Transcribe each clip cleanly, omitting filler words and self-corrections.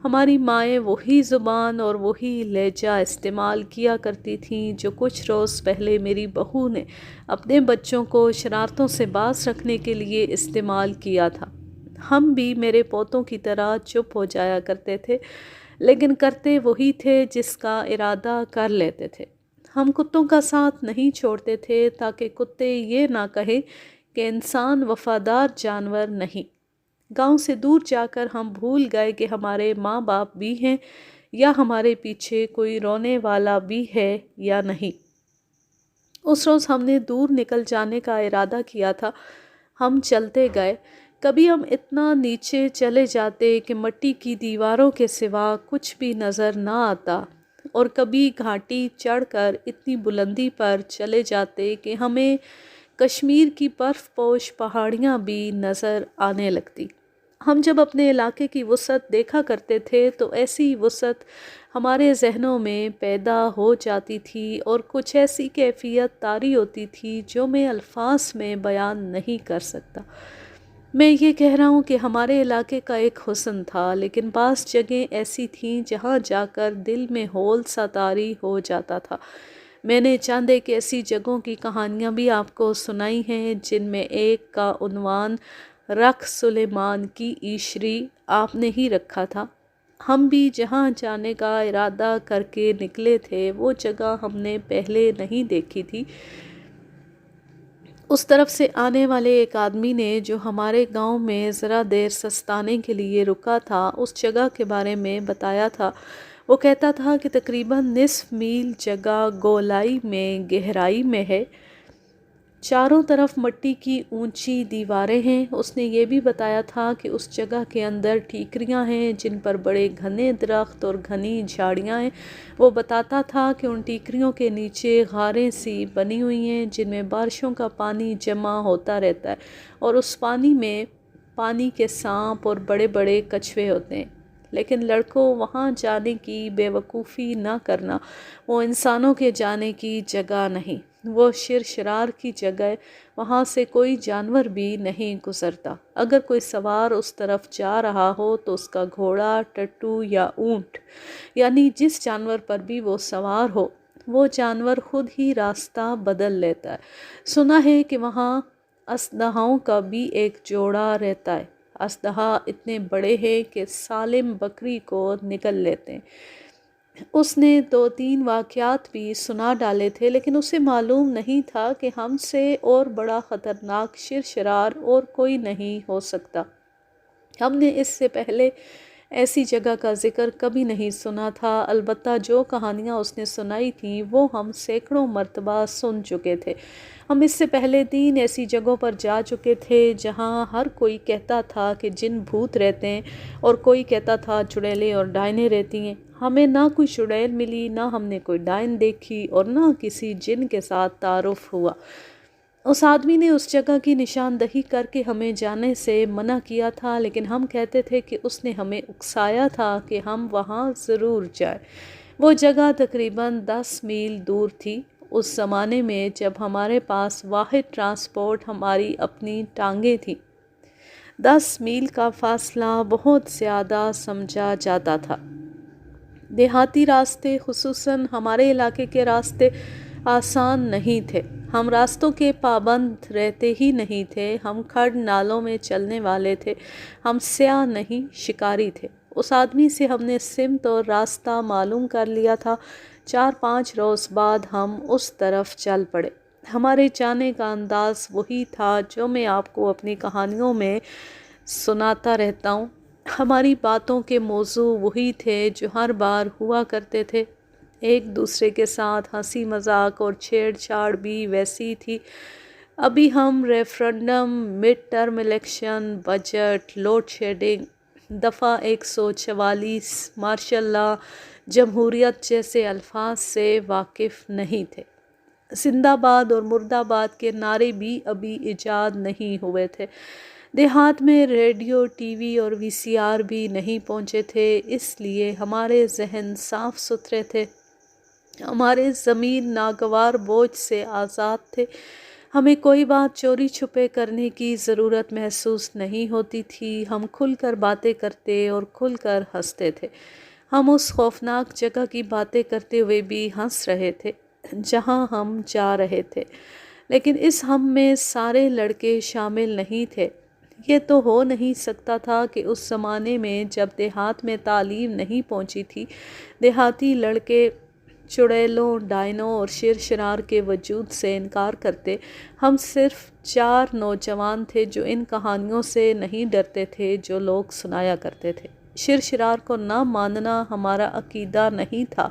ہماری مائیں وہی زبان اور وہی لہجہ استعمال کیا کرتی تھیں جو کچھ روز پہلے میری بہو نے اپنے بچوں کو شرارتوں سے باز رکھنے کے لیے استعمال کیا تھا۔ ہم بھی میرے پوتوں کی طرح چپ ہو جایا کرتے تھے، لیکن کرتے وہی تھے جس کا ارادہ کر لیتے تھے۔ ہم کتوں کا ساتھ نہیں چھوڑتے تھے تاکہ کتے یہ نہ کہیں کہ انسان وفادار جانور نہیں۔ گاؤں سے دور جا کر ہم بھول گئے کہ ہمارے ماں باپ بھی ہیں یا ہمارے پیچھے کوئی رونے والا بھی ہے یا نہیں۔ اس روز ہم نے دور نکل جانے کا ارادہ کیا تھا۔ ہم چلتے گئے، کبھی ہم اتنا نیچے چلے جاتے کہ مٹی کی دیواروں کے سوا کچھ بھی نظر نہ آتا، اور کبھی گھاٹی چڑھ کر اتنی بلندی پر چلے جاتے کہ ہمیں کشمیر کی برف پوش پہاڑیاں بھی نظر آنے لگتی۔ ہم جب اپنے علاقے کی وسعت دیکھا کرتے تھے تو ایسی وسعت ہمارے ذہنوں میں پیدا ہو جاتی تھی اور کچھ ایسی کیفیت طاری ہوتی تھی جو میں الفاظ میں بیان نہیں کر سکتا۔ میں یہ کہہ رہا ہوں کہ ہمارے علاقے کا ایک حسن تھا، لیکن بعض جگہیں ایسی تھیں جہاں جا کر دل میں ہول سا طاری ہو جاتا تھا۔ میں نے چند ایک ایسی جگہوں کی کہانیاں بھی آپ کو سنائی ہیں جن میں ایک کا عنوان رکھ سلیمان کی عشری آپ نے ہی رکھا تھا۔ ہم بھی جہاں جانے کا ارادہ کر کے نکلے تھے وہ جگہ ہم نے پہلے نہیں دیکھی تھی۔ اس طرف سے آنے والے ایک آدمی نے جو ہمارے گاؤں میں ذرا دیر سستانے کے لیے رکا تھا اس جگہ کے بارے میں بتایا تھا۔ وہ کہتا تھا کہ تقریباً نصف میل جگہ گولائی میں گہرائی میں ہے، چاروں طرف مٹی کی اونچی دیواریں ہیں۔ اس نے یہ بھی بتایا تھا کہ اس جگہ کے اندر ٹھیکریاں ہیں جن پر بڑے گھنے درخت اور گھنی جھاڑیاں ہیں۔ وہ بتاتا تھا کہ ان ٹھیکریوں کے نیچے غاریں سی بنی ہوئی ہیں جن میں بارشوں کا پانی جمع ہوتا رہتا ہے، اور اس پانی میں پانی کے سانپ اور بڑے بڑے کچھوے ہوتے ہیں۔ لیکن لڑکوں، وہاں جانے کی بے وقوفی نہ کرنا، وہ انسانوں کے جانے کی جگہ نہیں، وہ شرشرار کی جگہ ہے۔ وہاں سے کوئی جانور بھی نہیں گزرتا۔ اگر کوئی سوار اس طرف جا رہا ہو تو اس کا گھوڑا، ٹٹو یا اونٹ، یعنی جس جانور پر بھی وہ سوار ہو، وہ جانور خود ہی راستہ بدل لیتا ہے۔ سنا ہے کہ وہاں اژدہاؤں کا بھی ایک جوڑا رہتا ہے۔ اژدہا اتنے بڑے ہیں کہ سالم بکری کو نگل لیتے ہیں۔ اس نے 2-3 واقعات بھی سنا ڈالے تھے، لیکن اسے معلوم نہیں تھا کہ ہم سے اور بڑا خطرناک شرشرار اور کوئی نہیں ہو سکتا۔ ہم نے اس سے پہلے ایسی جگہ کا ذکر کبھی نہیں سنا تھا، البتہ جو کہانیاں اس نے سنائی تھیں وہ ہم سینکڑوں مرتبہ سن چکے تھے۔ ہم اس سے پہلے 3 ایسی جگہوں پر جا چکے تھے جہاں ہر کوئی کہتا تھا کہ جن بھوت رہتے ہیں، اور کوئی کہتا تھا چڑیلیں اور ڈائنیں رہتی ہیں۔ ہمیں نہ کوئی چڑیل ملی، نہ ہم نے کوئی ڈائن دیکھی، اور نہ کسی جن کے ساتھ تعارف ہوا۔ اس آدمی نے اس جگہ کی نشاندہی کر کے ہمیں جانے سے منع کیا تھا، لیکن ہم کہتے تھے کہ اس نے ہمیں اکسایا تھا کہ ہم وہاں ضرور جائیں۔ وہ جگہ تقریباً 10 میل دور تھی۔ اس زمانے میں جب ہمارے پاس واحد ٹرانسپورٹ ہماری اپنی ٹانگیں تھیں، 10 میل کا فاصلہ بہت زیادہ سمجھا جاتا تھا۔ دیہاتی راستے، خصوصاً ہمارے علاقے کے راستے، آسان نہیں تھے۔ ہم راستوں کے پابند رہتے ہی نہیں تھے، ہم کھڈ نالوں میں چلنے والے تھے، ہم سیاح نہیں شکاری تھے۔ اس آدمی سے ہم نے سمت اور راستہ معلوم کر لیا تھا۔ 4-5 روز بعد ہم اس طرف چل پڑے۔ ہمارے جانے کا انداز وہی تھا جو میں آپ کو اپنی کہانیوں میں سناتا رہتا ہوں۔ ہماری باتوں کے موضوع وہی تھے جو ہر بار ہوا کرتے تھے۔ ایک دوسرے کے ساتھ ہنسی مذاق اور چھیڑ چھاڑ بھی ویسی تھی۔ ابھی ہم referendum, mid term election, budget, load shedding, دفعہ 144، مارشل لا، جمہوریت جیسے الفاظ سے واقف نہیں تھے۔ زندہ باد اور مردہ آباد کے نعرے بھی ابھی ایجاد نہیں ہوئے تھے۔ دیہات میں ریڈیو، ٹی وی اور VCR بھی نہیں پہنچے تھے، اس لیے ہمارے ذہن صاف ستھرے تھے، ہمارے ضمیر ناگوار بوجھ سے آزاد تھے۔ ہمیں کوئی بات چوری چھپے کرنے کی ضرورت محسوس نہیں ہوتی تھی، ہم کھل کر باتیں کرتے اور کھل کر ہنستے تھے۔ ہم اس خوفناک جگہ کی باتیں کرتے ہوئے بھی ہنس رہے تھے جہاں ہم جا رہے تھے، لیکن اس ہم میں سارے لڑکے شامل نہیں تھے۔ یہ تو ہو نہیں سکتا تھا کہ اس زمانے میں جب دیہات میں تعلیم نہیں پہنچی تھی، دیہاتی لڑکے چڑیلوں، ڈائنوں اور شیر شرار کے وجود سے انکار کرتے۔ ہم صرف 4 نوجوان تھے جو ان کہانیوں سے نہیں ڈرتے تھے جو لوگ سنایا کرتے تھے۔ شیر شرار کو نہ ماننا ہمارا عقیدہ نہیں تھا،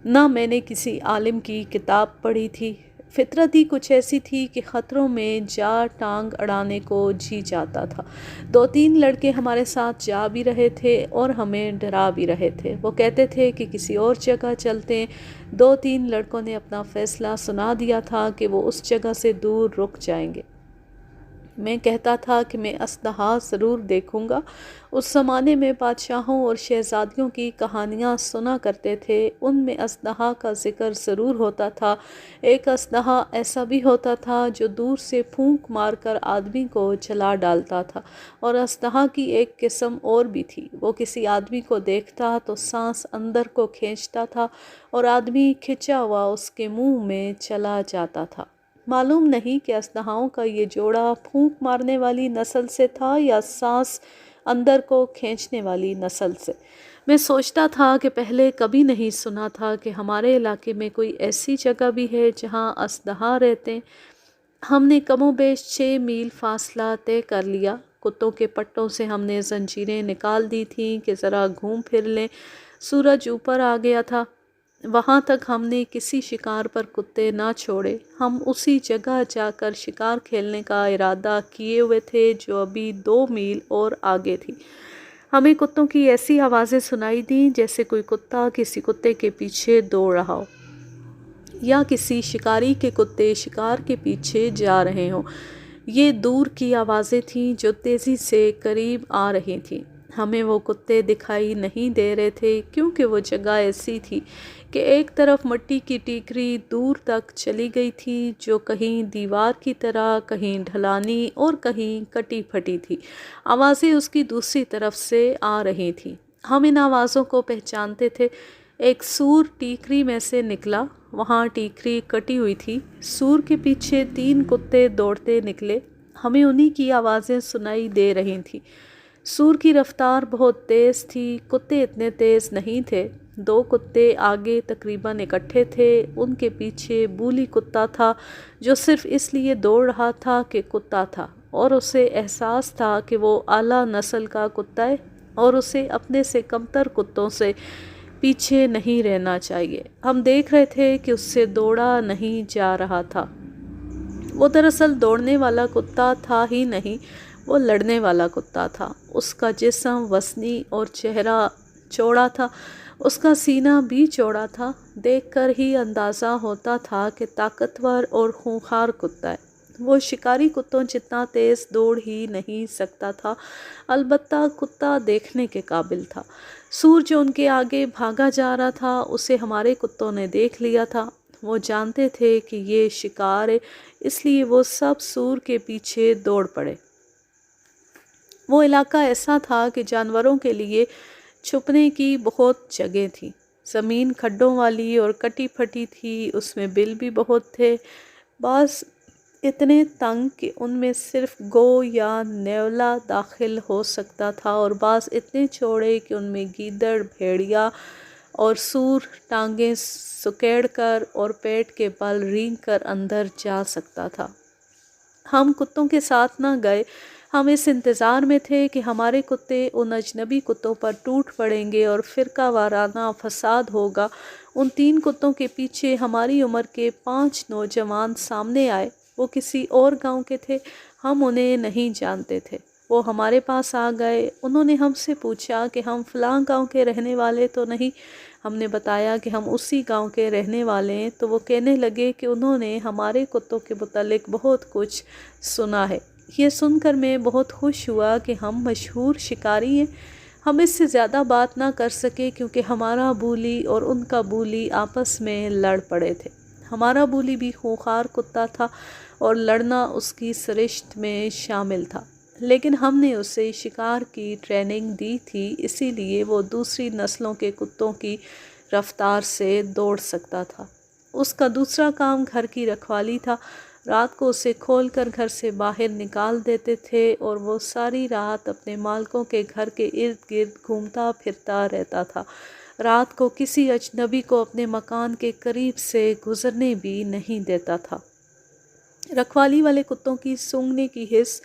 نہ میں نے کسی عالم کی کتاب پڑھی تھی۔ فطرت ہی کچھ ایسی تھی کہ خطروں میں جا ٹانگ اڑانے کو جی جاتا تھا۔ 2-3 لڑکے ہمارے ساتھ جا بھی رہے تھے اور ہمیں ڈرا بھی رہے تھے۔ وہ کہتے تھے کہ کسی اور جگہ چلتے ہیں۔ 2-3 لڑکوں نے اپنا فیصلہ سنا دیا تھا کہ وہ اس جگہ سے دور رک جائیں گے۔ میں کہتا تھا کہ میں اژدہا ضرور دیکھوں گا۔ اس زمانے میں بادشاہوں اور شہزادیوں کی کہانیاں سنا کرتے تھے، ان میں اژدہا کا ذکر ضرور ہوتا تھا۔ ایک اژدہا ایسا بھی ہوتا تھا جو دور سے پھونک مار کر آدمی کو جلا ڈالتا تھا، اور اژدہا کی ایک قسم اور بھی تھی، وہ کسی آدمی کو دیکھتا تو سانس اندر کو کھینچتا تھا اور آدمی کھنچا ہوا اس کے منہ میں چلا جاتا تھا۔ معلوم نہیں کہ اژدہاؤں کا یہ جوڑا پھونک مارنے والی نسل سے تھا یا سانس اندر کو کھینچنے والی نسل سے۔ میں سوچتا تھا کہ پہلے کبھی نہیں سنا تھا کہ ہمارے علاقے میں کوئی ایسی جگہ بھی ہے جہاں اژدہا رہتے ہیں۔ ہم نے کم و بیش 6 میل فاصلہ طے کر لیا۔ کتوں کے پٹوں سے ہم نے زنجیریں نکال دی تھیں کہ ذرا گھوم پھر لیں۔ سورج اوپر آ گیا تھا۔ وہاں تک ہم نے کسی شکار پر کتے نہ چھوڑے۔ ہم اسی جگہ جا کر شکار کھیلنے کا ارادہ کیے ہوئے تھے جو ابھی 2 میل اور آگے تھی۔ ہمیں کتوں کی ایسی آوازیں سنائی دیں جیسے کوئی کتا کسی کتے کے پیچھے دوڑ رہا ہو، یا کسی شکاری کے کتے شکار کے پیچھے جا رہے ہوں۔ یہ دور کی آوازیں تھیں جو تیزی سے قریب آ رہی تھیں۔ ہمیں وہ کتے دکھائی نہیں دے رہے تھے کیونکہ وہ جگہ ایسی تھی کہ ایک طرف مٹی کی ٹیکری دور تک چلی گئی تھی جو کہیں دیوار کی طرح، کہیں ڈھلانی اور کہیں کٹی پھٹی تھی۔ آوازیں اس کی دوسری طرف سے آ رہی تھیں۔ ہم ان آوازوں کو پہچانتے تھے۔ ایک سور ٹیکری میں سے نکلا، وہاں ٹیکری کٹی ہوئی تھی۔ سور کے پیچھے 3 کتے دوڑتے نکلے، ہمیں انہی کی آوازیں سنائی دے رہی تھیں۔ سور کی رفتار بہت تیز تھی، کتے اتنے تیز نہیں تھے۔ 2 کتے آگے تقریباً اکٹھے تھے، ان کے پیچھے بولی کتا تھا جو صرف اس لیے دوڑ رہا تھا کہ کتا تھا اور اسے احساس تھا کہ وہ اعلیٰ نسل کا کتا ہے اور اسے اپنے سے کمتر کتوں سے پیچھے نہیں رہنا چاہیے۔ ہم دیکھ رہے تھے کہ اس سے دوڑا نہیں جا رہا تھا۔ وہ دراصل دوڑنے والا کتا تھا ہی نہیں، وہ لڑنے والا کتا تھا۔ اس کا جسم وزنی اور چہرہ چوڑا تھا، اس کا سینہ بھی چوڑا تھا۔ دیکھ کر ہی اندازہ ہوتا تھا کہ طاقتور اور خونخوار کتا ہے۔ وہ شکاری کتوں جتنا تیز دوڑ ہی نہیں سکتا تھا، البتہ کتا دیکھنے کے قابل تھا۔ سور جو ان کے آگے بھاگا جا رہا تھا اسے ہمارے کتوں نے دیکھ لیا تھا۔ وہ جانتے تھے کہ یہ شکار ہے، اس لیے وہ سب سور کے پیچھے دوڑ پڑے۔ وہ علاقہ ایسا تھا کہ جانوروں کے لیے چھپنے کی بہت جگہ تھی۔ زمین کھڈوں والی اور کٹی پھٹی تھی، اس میں بل بھی بہت تھے، بعض اتنے تنگ کہ ان میں صرف گو یا نیولا داخل ہو سکتا تھا اور بعض اتنے چوڑے کہ ان میں گیدڑ، بھیڑیا اور سور ٹانگیں سکیڑ کر اور پیٹ کے بل رینگ کر اندر جا سکتا تھا۔ ہم کتوں کے ساتھ نہ گئے، ہم اس انتظار میں تھے کہ ہمارے کتے ان اجنبی کتوں پر ٹوٹ پڑیں گے اور فرقہ وارانہ فساد ہوگا۔ ان 3 کتوں کے پیچھے ہماری عمر کے 5 نوجوان سامنے آئے۔ وہ کسی اور گاؤں کے تھے، ہم انہیں نہیں جانتے تھے۔ وہ ہمارے پاس آ گئے، انہوں نے ہم سے پوچھا کہ ہم فلاں گاؤں کے رہنے والے تو نہیں؟ ہم نے بتایا کہ ہم اسی گاؤں کے رہنے والے ہیں، تو وہ کہنے لگے کہ انہوں نے ہمارے کتوں کے متعلق بہت کچھ سنا ہے۔ یہ سن کر میں بہت خوش ہوا کہ ہم مشہور شکاری ہیں۔ ہم اس سے زیادہ بات نہ کر سکے کیونکہ ہمارا بولی اور ان کا بولی آپس میں لڑ پڑے تھے۔ ہمارا بولی بھی خونخوار کتا تھا، اور لڑنا اس کی سرشت میں شامل تھا، لیکن ہم نے اسے شکار کی ٹریننگ دی تھی، اسی لیے وہ دوسری نسلوں کے کتوں کی رفتار سے دوڑ سکتا تھا۔ اس کا دوسرا کام گھر کی رکھوالی تھا۔ رات کو اسے کھول کر گھر سے باہر نکال دیتے تھے اور وہ ساری رات اپنے مالکوں کے گھر کے ارد گرد گھومتا پھرتا رہتا تھا۔ رات کو کسی اجنبی کو اپنے مکان کے قریب سے گزرنے بھی نہیں دیتا تھا۔ رکھوالی والے کتوں کی سونگھنے کی حس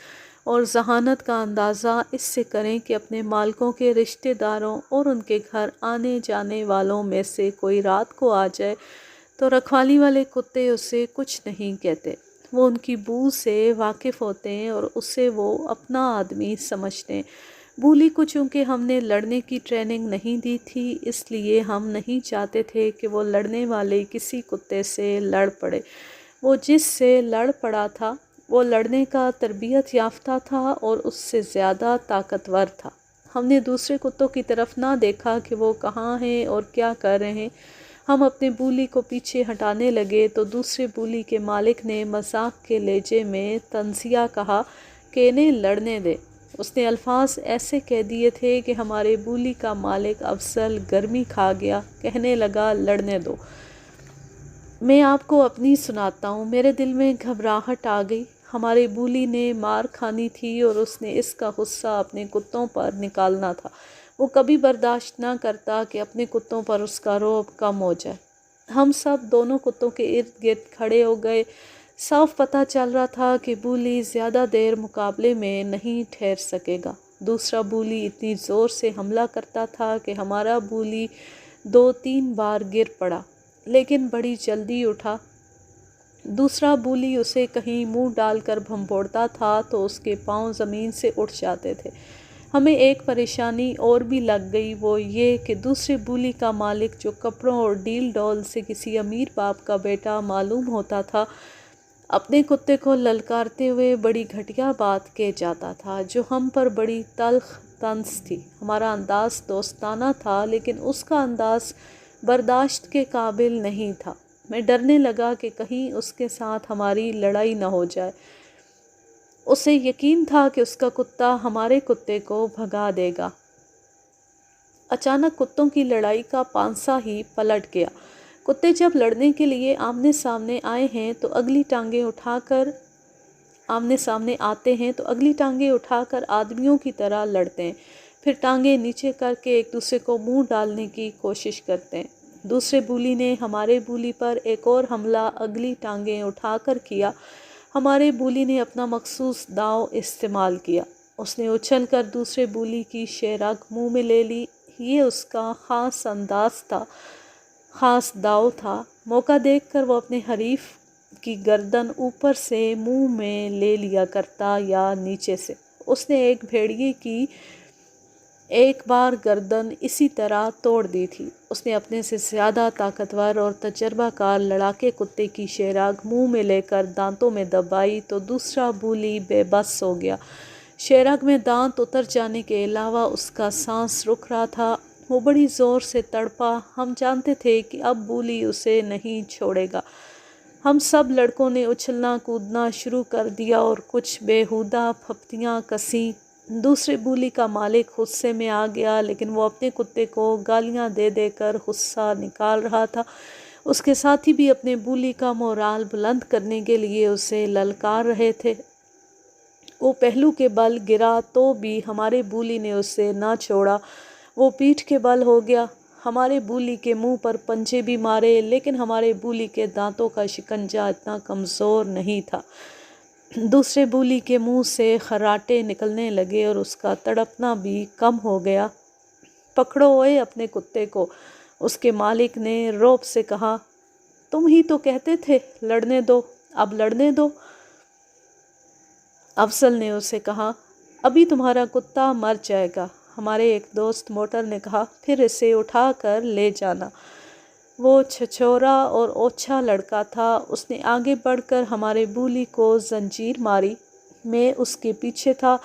اور ذہانت کا اندازہ اس سے کریں کہ اپنے مالکوں کے رشتہ داروں اور ان کے گھر آنے جانے والوں میں سے کوئی رات کو آ جائے تو رکھوالی والے کتے اسے کچھ نہیں کہتے۔ وہ ان کی بو سے واقف ہوتے ہیں اور اسے وہ اپنا آدمی سمجھتے ہیں۔ بولی کو چونکہ ہم نے لڑنے کی ٹریننگ نہیں دی تھی، اس لیے ہم نہیں چاہتے تھے کہ وہ لڑنے والے کسی کتے سے لڑ پڑے۔ وہ جس سے لڑ پڑا تھا وہ لڑنے کا تربیت یافتہ تھا اور اس سے زیادہ طاقتور تھا۔ ہم نے دوسرے کتوں کی طرف نہ دیکھا کہ وہ کہاں ہیں اور کیا کر رہے ہیں۔ ہم اپنے بولی کو پیچھے ہٹانے لگے تو دوسرے بولی کے مالک نے مذاق کے لہجے میں طنزیہ کہا کہ انہیں لڑنے دے۔ اس نے الفاظ ایسے کہہ دیے تھے کہ ہمارے بولی کا مالک افضل گرمی کھا گیا، کہنے لگا لڑنے دو۔ میں آپ کو اپنی سناتا ہوں۔ میرے دل میں گھبراہٹ آ گئی۔ ہمارے بولی نے مار کھانی تھی اور اس نے اس کا غصہ اپنے کتوں پر نکالنا تھا۔ وہ کبھی برداشت نہ کرتا کہ اپنے کتوں پر اس کا رعب کم ہو جائے۔ ہم سب دونوں کتوں کے ارد گرد کھڑے ہو گئے۔ صاف پتہ چل رہا تھا کہ بولی زیادہ دیر مقابلے میں نہیں ٹھہر سکے گا۔ دوسرا بولی اتنی زور سے حملہ کرتا تھا کہ ہمارا بولی 2-3 بار گر پڑا، لیکن بڑی جلدی اٹھا۔ دوسرا بولی اسے کہیں منہ ڈال کر بھنبوڑتا تھا تو اس کے پاؤں زمین سے اٹھ جاتے تھے۔ ہمیں ایک پریشانی اور بھی لگ گئی، وہ یہ کہ دوسرے بولی کا مالک، جو کپڑوں اور ڈیل ڈول سے کسی امیر باپ کا بیٹا معلوم ہوتا تھا، اپنے کتے کو للکارتے ہوئے بڑی گھٹیا بات کہہ جاتا تھا جو ہم پر بڑی تلخ طنز تھی۔ ہمارا انداز دوستانہ تھا، لیکن اس کا انداز برداشت کے قابل نہیں تھا۔ میں ڈرنے لگا کہ کہیں اس کے ساتھ ہماری لڑائی نہ ہو جائے۔ اسے یقین تھا کہ اس کا کتا ہمارے کتے کو بھگا دے گا۔ اچانک کتوں کی لڑائی کا پانسا ہی پلٹ گیا۔ کتے جب لڑنے کے لیے آمنے سامنے آتے ہیں تو اگلی ٹانگیں اٹھا کر آدمیوں کی طرح لڑتے ہیں، پھر ٹانگیں نیچے کر کے ایک دوسرے کو منہ ڈالنے کی کوشش کرتے ہیں۔ دوسرے بولی نے ہمارے بولی پر ایک اور حملہ اگلی ٹانگیں اٹھا کر کیا۔ ہمارے بولی نے اپنا مخصوص داؤ استعمال کیا۔ اس نے اچھل کر دوسرے بولی کی شیرگ منہ میں لے لی۔ یہ اس کا خاص انداز تھا، خاص داؤ تھا۔ موقع دیکھ کر وہ اپنے حریف کی گردن اوپر سے منہ میں لے لیا کرتا یا نیچے سے۔ اس نے ایک بھیڑیے کی ایک بار گردن اسی طرح توڑ دی تھی۔ اس نے اپنے سے زیادہ طاقتور اور تجربہ کار لڑاکے کتے کی شیرگ منہ میں لے کر دانتوں میں دبائی تو دوسرا بولی بے بس ہو گیا۔ شیرگ میں دانت اتر جانے کے علاوہ اس کا سانس رک رہا تھا۔ وہ بڑی زور سے تڑپا۔ ہم جانتے تھے کہ اب بولی اسے نہیں چھوڑے گا۔ ہم سب لڑکوں نے اچھلنا کودنا شروع کر دیا اور کچھ بیہودہ پھپتیاں کسیں۔ دوسرے بولی کا مالک غصے میں آ گیا، لیکن وہ اپنے کتے کو گالیاں دے دے کر غصہ نکال رہا تھا۔ اس کے ساتھی بھی اپنے بولی کا مورال بلند کرنے کے لیے اسے للکار رہے تھے۔ وہ پہلو کے بل گرا تو بھی ہمارے بولی نے اسے نہ چھوڑا۔ وہ پیٹھ کے بل ہو گیا۔ ہمارے بولی کے منہ پر پنجے بھی مارے، لیکن ہمارے بولی کے دانتوں کا شکنجہ اتنا کمزور نہیں تھا۔ دوسرے بولی کے منہ سے خراٹے نکلنے لگے اور اس کا تڑپنا بھی کم ہو گیا۔ پکڑو اوئے اپنے کتے کو، اس کے مالک نے رعب سے کہا۔ تم ہی تو کہتے تھے لڑنے دو، اب لڑنے دو۔ افضل نے اسے کہا، ابھی تمہارا کتا مر جائے گا۔ ہمارے ایک دوست موٹر نے کہا، پھر اسے اٹھا کر لے جانا۔ وہ چھچورا اور اوچھا لڑکا تھا۔ اس نے آگے بڑھ کر ہمارے بولی کو زنجیر ماری۔ میں اس کے پیچھے تھا۔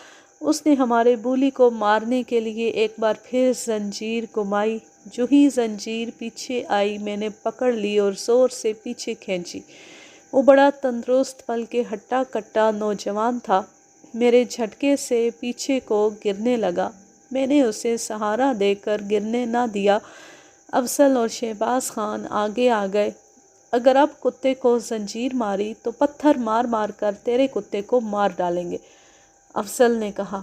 اس نے ہمارے بولی کو مارنے کے لیے ایک بار پھر زنجیر گھمائی۔ جو ہی زنجیر پیچھے آئی میں نے پکڑ لی اور زور سے پیچھے کھینچی۔ وہ بڑا تندرست بلکہ ہٹا کٹا نوجوان تھا۔ میرے جھٹکے سے پیچھے کو گرنے لگا۔ میں نے اسے سہارا دے کر گرنے نہ دیا۔ افضل اور شہباز خان آگے آ گئے۔ اگر اب کتے کو زنجیر ماری تو پتھر مار مار کر تیرے کتے کو مار ڈالیں گے، افضل نے کہا۔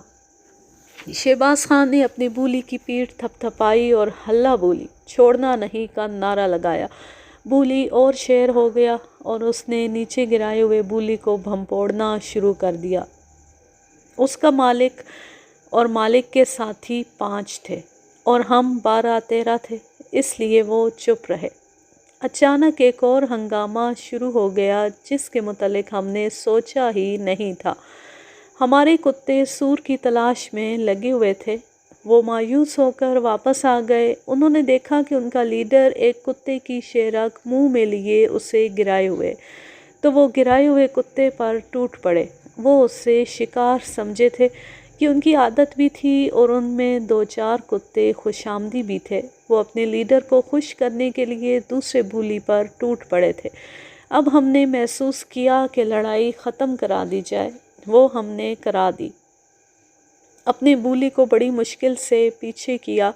شہباز خان نے اپنی بولی کی پیٹھ تھپ تھپائی اور ہلّا بولی چھوڑنا نہیں کا نعرہ لگایا۔ بولی اور شیر ہو گیا اور اس نے نیچے گرائے ہوئے بولی کو بھنپوڑنا شروع کر دیا۔ اس کا مالک اور مالک کے ساتھی 5 تھے اور ہم 12-13 تھے، اس لیے وہ چپ رہے۔ اچانک ایک اور ہنگامہ شروع ہو گیا جس کے متعلق ہم نے سوچا ہی نہیں تھا۔ ہمارے کتے سور کی تلاش میں لگے ہوئے تھے۔ وہ مایوس ہو کر واپس آ گئے۔ انہوں نے دیکھا کہ ان کا لیڈر ایک کتے کی شیرک منہ میں لیے اسے گرائے ہوئے، تو وہ گرائے ہوئے کتے پر ٹوٹ پڑے۔ وہ اسے شکار سمجھے تھے، یہ ان کی عادت بھی تھی اور ان میں 2-4 کتے خوش آمدی بھی تھے۔ وہ اپنے لیڈر کو خوش کرنے کے لیے دوسرے بولی پر ٹوٹ پڑے تھے۔ اب ہم نے محسوس کیا کہ لڑائی ختم کرا دی جائے۔ وہ ہم نے کرا دی۔ اپنے بولی کو بڑی مشکل سے پیچھے کیا۔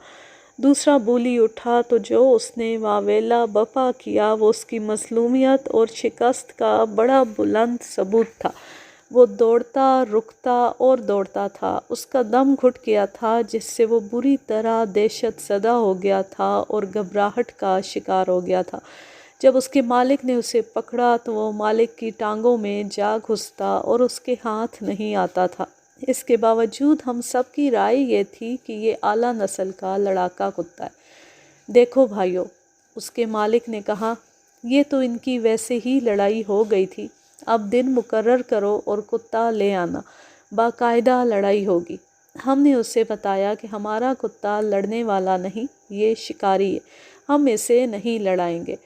دوسرا بولی اٹھا تو جو اس نے واویلا بپا کیا وہ اس کی مظلومیت اور شکست کا بڑا بلند ثبوت تھا۔ وہ دوڑتا رکتا اور دوڑتا تھا۔ اس کا دم گھٹ گیا تھا جس سے وہ بری طرح دہشت زدہ ہو گیا تھا اور گھبراہٹ کا شکار ہو گیا تھا۔ جب اس کے مالک نے اسے پکڑا تو وہ مالک کی ٹانگوں میں جا گھستا اور اس کے ہاتھ نہیں آتا تھا۔ اس کے باوجود ہم سب کی رائے یہ تھی کہ یہ اعلیٰ نسل کا لڑاکا کتا ہے۔ دیکھو بھائیو، اس کے مالک نے کہا، یہ تو ان کی ویسے ہی لڑائی ہو گئی تھی۔ اب دن مقرر کرو اور کتا لے آنا، باقاعدہ لڑائی ہوگی۔ ہم نے اسے بتایا کہ ہمارا کتا لڑنے والا نہیں، یہ شکاری ہے، ہم اسے نہیں لڑائیں گے۔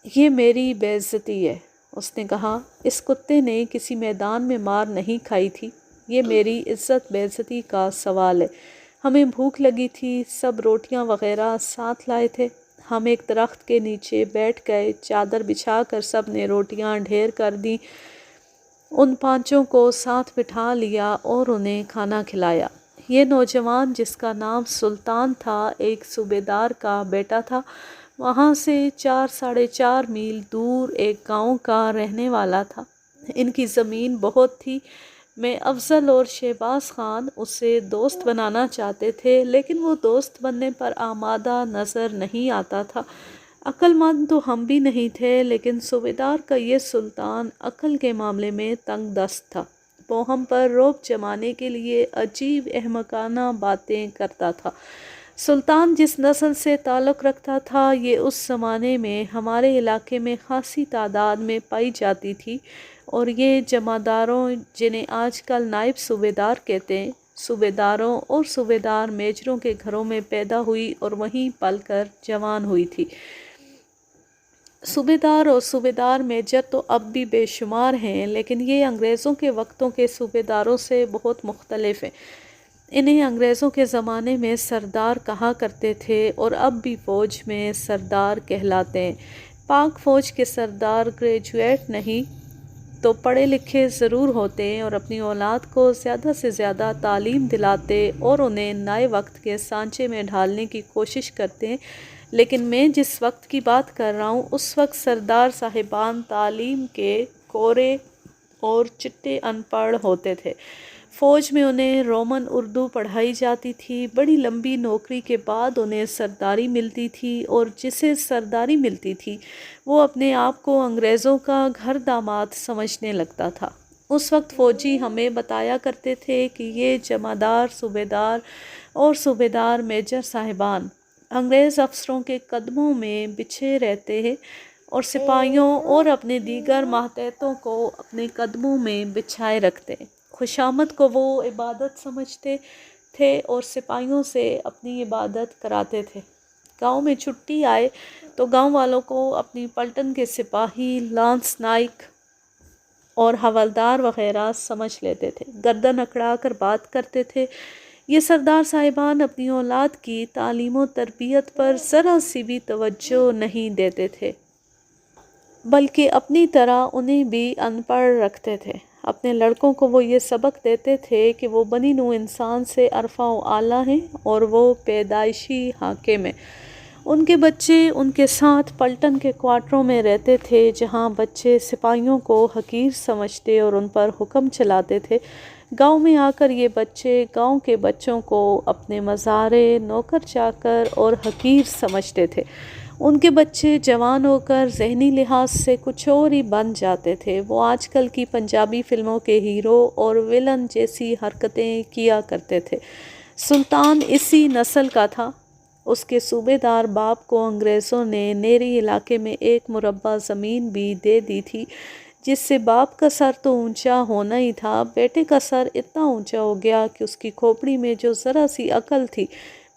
یہ میری بے عزتی ہے، اس نے کہا۔ اس کتے نے کسی میدان میں مار نہیں کھائی تھی، یہ میری عزت بے عزتی کا سوال ہے۔ ہمیں بھوک لگی تھی، سب روٹیاں وغیرہ ساتھ لائے تھے۔ ہم ایک درخت کے نیچے بیٹھ گئے، چادر بچھا کر سب نے روٹیاں ڈھیر کر دیں۔ ان 5 کو ساتھ بٹھا لیا اور انہیں کھانا کھلایا۔ یہ نوجوان جس کا نام سلطان تھا ایک صوبیدار کا بیٹا تھا۔ وہاں سے 4-4.5 میل دور ایک گاؤں کا رہنے والا تھا۔ ان کی زمین بہت تھی۔ میں افضل اور شہباز خان اسے دوست بنانا چاہتے تھے لیکن وہ دوست بننے پر آمادہ نظر نہیں آتا تھا۔ عقل مند تو ہم بھی نہیں تھے لیکن صوبیدار کا یہ سلطان عقل کے معاملے میں تنگ دست تھا۔ وہ ہم پر رعب جمانے کے لیے عجیب احمقانہ باتیں کرتا تھا۔ سلطان جس نسل سے تعلق رکھتا تھا یہ اس زمانے میں ہمارے علاقے میں خاصی تعداد میں پائی جاتی تھی اور یہ جمعداروں جنہیں آج کل نائب صوبیدار کہتے ہیں، صوبیداروں اور صوبیدار میجروں کے گھروں میں پیدا ہوئی اور وہیں پل کر جوان ہوئی تھی۔ صوبیدار اور صوبیدار میجر تو اب بھی بے شمار ہیں لیکن یہ انگریزوں کے وقتوں کے صوبیداروں سے بہت مختلف ہیں۔ انہیں انگریزوں کے زمانے میں سردار کہا کرتے تھے اور اب بھی فوج میں سردار کہلاتے ہیں۔ پاک فوج کے سردار گریجویٹ نہیں تو پڑھے لکھے ضرور ہوتے ہیں اور اپنی اولاد کو زیادہ سے زیادہ تعلیم دلاتے اور انہیں نئے وقت کے سانچے میں ڈھالنے کی کوشش کرتے ہیں۔ لیکن میں جس وقت کی بات کر رہا ہوں اس وقت سردار صاحبان تعلیم کے کورے اور چٹے ان پڑھ ہوتے تھے۔ فوج میں انہیں رومن اردو پڑھائی جاتی تھی۔ بڑی لمبی نوکری کے بعد انہیں سرداری ملتی تھی اور جسے سرداری ملتی تھی وہ اپنے آپ کو انگریزوں کا گھر داماد سمجھنے لگتا تھا۔ اس وقت فوجی ہمیں بتایا کرتے تھے کہ یہ جمعدار صوبیدار اور صوبیدار میجر صاحبان انگریز افسروں کے قدموں میں بچھے رہتے ہیں اور سپاہیوں اور اپنے دیگر ماتحتوں کو اپنے قدموں میں بچھائے رکھتے ہیں۔ خوشامد کو وہ عبادت سمجھتے تھے اور سپاہیوں سے اپنی عبادت کراتے تھے۔ گاؤں میں چھٹی آئے تو گاؤں والوں کو اپنی پلٹن کے سپاہی، لانس نائک اور حوالدار وغیرہ سمجھ لیتے تھے، گردن اکڑا کر بات کرتے تھے۔ یہ سردار صاحبان اپنی اولاد کی تعلیم و تربیت پر ذرا سی بھی توجہ نہیں دیتے تھے۔ بلکہ اپنی طرح انہیں بھی ان پڑھ رکھتے تھے۔ اپنے لڑکوں کو وہ یہ سبق دیتے تھے کہ وہ بنی نوع انسان سے ارفع و اعلیٰ ہیں اور وہ پیدائشی حاکم ہیں۔ ان کے بچے ان کے ساتھ پلٹن کے کوارٹروں میں رہتے تھے، جہاں بچے سپاہیوں کو حقیر سمجھتے اور ان پر حکم چلاتے تھے۔ گاؤں میں آ کر یہ بچے گاؤں کے بچوں کو اپنے مزارے، نوکر چاکر اور حقیر سمجھتے تھے۔ ان کے بچے جوان ہو کر ذہنی لحاظ سے کچھ اور ہی بن جاتے تھے۔ وہ آج کل کی پنجابی فلموں کے ہیرو اور ویلن جیسی حرکتیں کیا کرتے تھے۔ سلطان اسی نسل کا تھا۔ اس کے صوبے دار باپ کو انگریزوں نے نیری علاقے میں ایک مربع زمین بھی دے دی تھی، جس سے باپ کا سر تو اونچا ہونا ہی تھا، بیٹے کا سر اتنا اونچا ہو گیا کہ اس کی کھوپڑی میں جو ذرا سی عقل تھی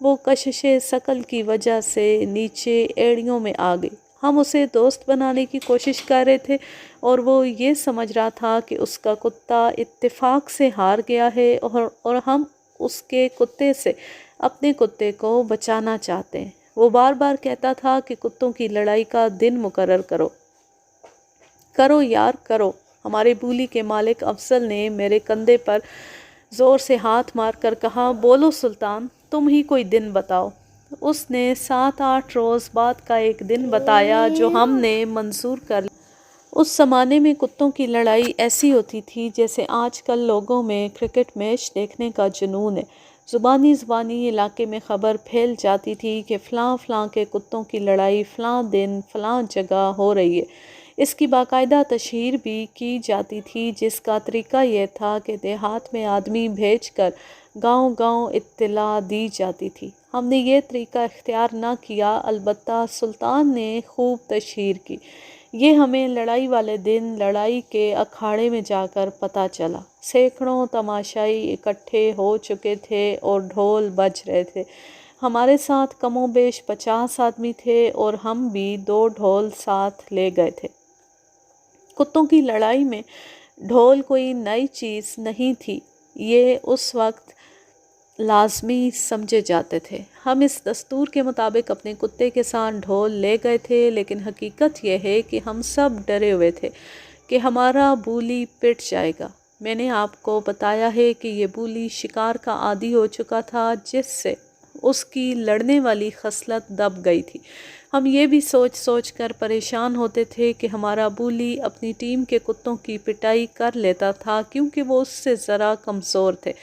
وہ کشش ثقل کی وجہ سے نیچے ایڑیوں میں آ گئی۔ ہم اسے دوست بنانے کی کوشش کر رہے تھے اور وہ یہ سمجھ رہا تھا کہ اس کا کتا اتفاق سے ہار گیا ہے اور ہم اس کے کتے سے اپنے کتے کو بچانا چاہتے ہیں۔ وہ بار بار کہتا تھا کہ کتوں کی لڑائی کا دن مقرر کرو، کرو یار کرو۔ ہمارے بولی کے مالک افضل نے میرے کندھے پر زور سے ہاتھ مار کر کہا، بولو سلطان، تم ہی کوئی دن بتاؤ۔ اس نے 7-8 روز بعد کا ایک دن بتایا جو ہم نے منظور کر لیا۔ اس زمانے میں کتوں کی لڑائی ایسی ہوتی تھی جیسے آج کل لوگوں میں کرکٹ میچ دیکھنے کا جنون ہے۔ زبانی علاقے میں خبر پھیل جاتی تھی کہ فلاں فلاں کے کتوں کی لڑائی فلاں دن فلاں جگہ ہو رہی ہے۔ اس کی باقاعدہ تشہیر بھی کی جاتی تھی، جس کا طریقہ یہ تھا کہ دیہات میں آدمی بھیج کر گاؤں گاؤں اطلاع دی جاتی تھی۔ ہم نے یہ طریقہ اختیار نہ کیا، البتہ سلطان نے خوب تشہیر کی۔ یہ ہمیں لڑائی والے دن لڑائی کے اکھاڑے میں جا کر پتہ چلا۔ سینکڑوں تماشائی اکٹھے ہو چکے تھے اور ڈھول بج رہے تھے۔ ہمارے ساتھ کم و بیش 50 آدمی تھے اور ہم بھی 2 ڈھول ساتھ لے گئے تھے۔ کتوں کی لڑائی میں ڈھول کوئی نئی چیز نہیں تھی، یہ اس وقت لازمی سمجھے جاتے تھے۔ ہم اس دستور کے مطابق اپنے کتے کے ساتھ ڈھول لے گئے تھے، لیکن حقیقت یہ ہے کہ ہم سب ڈرے ہوئے تھے کہ ہمارا بولی پٹ جائے گا۔ میں نے آپ کو بتایا ہے کہ یہ بولی شکار کا عادی ہو چکا تھا، جس سے اس کی لڑنے والی خصلت دب گئی تھی۔ ہم یہ بھی سوچ سوچ کر پریشان ہوتے تھے کہ ہمارا بولی اپنی ٹیم کے کتوں کی پٹائی کر لیتا تھا، کیونکہ وہ اس سے ذرا کمزور تھے۔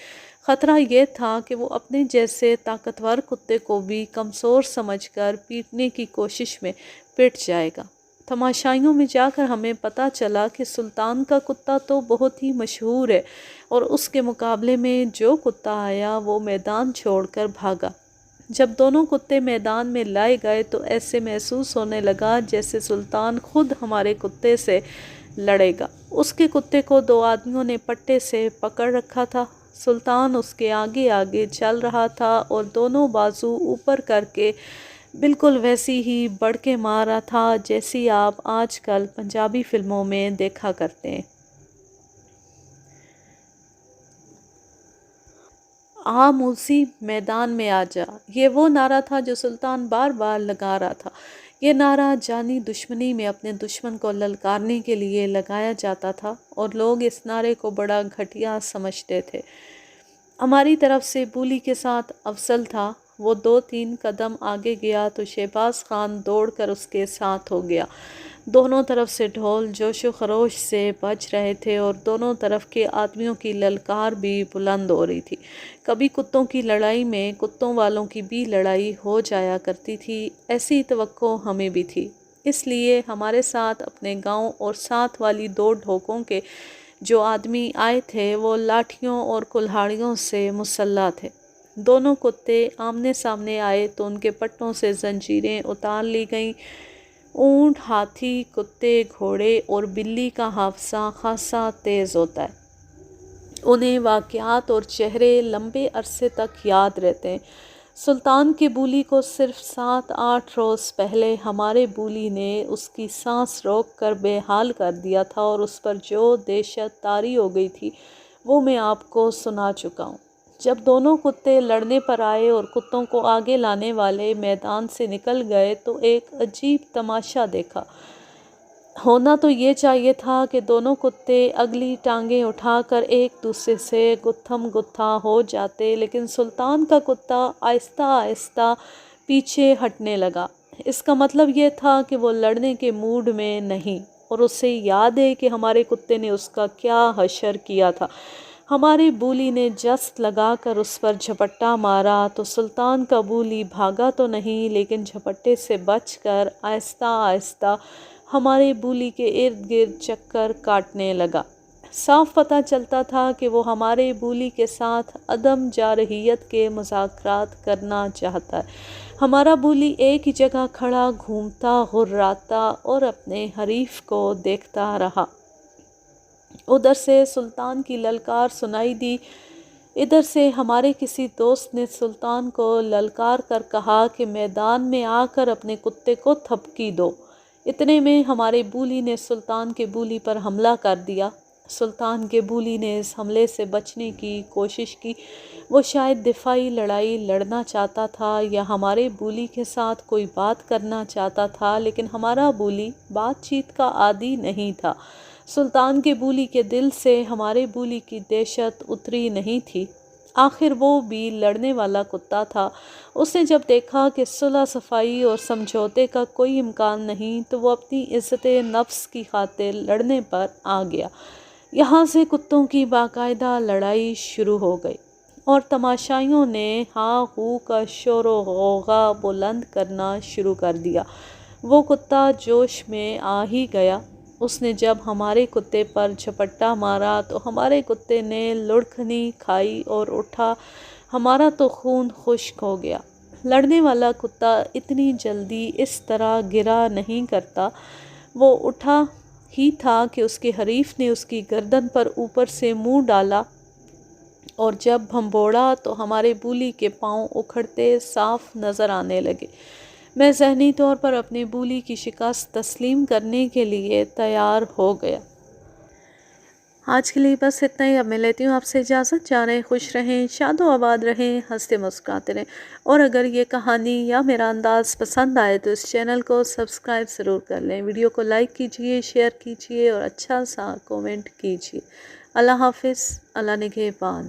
خطرہ یہ تھا کہ وہ اپنے جیسے طاقتور کتے کو بھی کمزور سمجھ کر پیٹنے کی کوشش میں پٹ جائے گا۔ تماشائیوں میں جا کر ہمیں پتہ چلا کہ سلطان کا کتا تو بہت ہی مشہور ہے اور اس کے مقابلے میں جو کتا آیا وہ میدان چھوڑ کر بھاگا۔ جب دونوں کتے میدان میں لائے گئے تو ایسے محسوس ہونے لگا جیسے سلطان خود ہمارے کتے سے لڑے گا۔ اس کے کتے کو 2 آدمیوں نے پٹے سے پکڑ رکھا تھا۔ سلطان اس کے آگے آگے چل رہا تھا اور دونوں بازو اوپر کر کے بالکل ویسی ہی بڑکے مار رہا تھا جیسی آپ آج کل پنجابی فلموں میں دیکھا کرتے ہیں۔ آ موسی میدان میں آ جا، یہ وہ نعرہ تھا جو سلطان بار بار لگا رہا تھا۔ یہ نعرہ جانی دشمنی میں اپنے دشمن کو للکارنے کے لیے لگایا جاتا تھا اور لوگ اس نعرے کو بڑا گھٹیا سمجھتے تھے۔ ہماری طرف سے بولی کے ساتھ افضل تھا۔ وہ 2-3 قدم آگے گیا تو شہباز خان دوڑ کر اس کے ساتھ ہو گیا۔ دونوں طرف سے ڈھول جوش و خروش سے بج رہے تھے اور دونوں طرف کے آدمیوں کی للکار بھی بلند ہو رہی تھی۔ کبھی کتوں کی لڑائی میں کتوں والوں کی بھی لڑائی ہو جایا کرتی تھی، ایسی توقع ہمیں بھی تھی۔ اس لیے ہمارے ساتھ اپنے گاؤں اور ساتھ والی 2 ڈھوکوں کے جو آدمی آئے تھے وہ لاٹھیوں اور کلہاڑیوں سے مسلح تھے۔ دونوں کتے آمنے سامنے آئے تو ان کے پٹوں سے زنجیریں اتار لی گئیں۔ اونٹ، ہاتھی، کتے، گھوڑے اور بلی کا حافظہ خاصا تیز ہوتا ہے۔ انہیں واقعات اور چہرے لمبے عرصے تک یاد رہتے ہیں۔ سلطان کے بولی کو صرف 7-8 روز پہلے ہمارے بولی نے اس کی سانس روک کر بے حال کر دیا تھا اور اس پر جو دہشت طاری ہو گئی تھی وہ میں آپ کو سنا چکا ہوں۔ جب دونوں کتے لڑنے پر آئے اور کتوں کو آگے لانے والے میدان سے نکل گئے تو ایک عجیب تماشا دیکھا۔ ہونا تو یہ چاہیے تھا کہ دونوں کتے اگلی ٹانگیں اٹھا کر ایک دوسرے سے گتھم گتھا ہو جاتے، لیکن سلطان کا کتا آہستہ آہستہ پیچھے ہٹنے لگا۔ اس کا مطلب یہ تھا کہ وہ لڑنے کے موڈ میں نہیں، اور اسے یاد ہے کہ ہمارے کتے نے اس کا کیا حشر کیا تھا۔ ہماری بولی نے جست لگا کر اس پر جھپٹا مارا تو سلطان کا بولی بھاگا تو نہیں، لیکن جھپٹے سے بچ کر آہستہ آہستہ ہمارے بولی کے ارد گرد چکر کاٹنے لگا۔ صاف پتہ چلتا تھا کہ وہ ہمارے بولی کے ساتھ عدم جارحیت کے مذاکرات کرنا چاہتا ہے۔ ہمارا بولی ایک ہی جگہ کھڑا گھومتا ہراتا اور اپنے حریف کو دیکھتا رہا۔ ادھر سے سلطان کی للکار سنائی دی، ادھر سے ہمارے کسی دوست نے سلطان کو للکار کر کہا کہ میدان میں آ کر اپنے کتے کو تھپکی دو۔ اتنے میں ہمارے بولی نے سلطان کے بولی پر حملہ کر دیا۔ سلطان کے بولی نے اس حملے سے بچنے کی کوشش کی۔ وہ شاید دفاعی لڑائی لڑنا چاہتا تھا یا ہمارے بولی کے ساتھ کوئی بات کرنا چاہتا تھا، لیکن ہمارا بولی بات چیت کا عادی نہیں تھا۔ سلطان کے بولی کے دل سے ہمارے بولی کی دہشت اتری نہیں تھی۔ آخر وہ بھی لڑنے والا کتا تھا۔ اس نے جب دیکھا کہ صلح صفائی اور سمجھوتے کا کوئی امکان نہیں تو وہ اپنی عزت نفس کی خاطر لڑنے پر آ گیا۔ یہاں سے کتوں کی باقاعدہ لڑائی شروع ہو گئی اور تماشائیوں نے ہاں ہو کا شور و غوغا بلند کرنا شروع کر دیا۔ وہ کتا جوش میں آ ہی گیا۔ اس نے جب ہمارے کتے پر جھپٹا مارا تو ہمارے کتے نے لڑکھنی کھائی اور اٹھا۔ ہمارا تو خون خشک ہو گیا۔ لڑنے والا کتا اتنی جلدی اس طرح گرا نہیں کرتا۔ وہ اٹھا ہی تھا کہ اس کے حریف نے اس کی گردن پر اوپر سے منہ ڈالا اور جب بھنبوڑا تو ہمارے بولی کے پاؤں اکھڑتے صاف نظر آنے لگے۔ میں ذہنی طور پر اپنی بولی کی شکست تسلیم کرنے کے لیے تیار ہو گیا۔ آج کے لیے بس اتنا ہی۔ اب میں لیتی ہوں آپ سے اجازت۔ جا رہے خوش رہیں، شاد و آباد رہیں، ہنستے مسکراتے رہیں، اور اگر یہ کہانی یا میرا انداز پسند آئے تو اس چینل کو سبسکرائب ضرور کر لیں، ویڈیو کو لائک کیجئے، شیئر کیجئے اور اچھا سا کومنٹ کیجئے۔ اللہ حافظ، اللہ نگہبان۔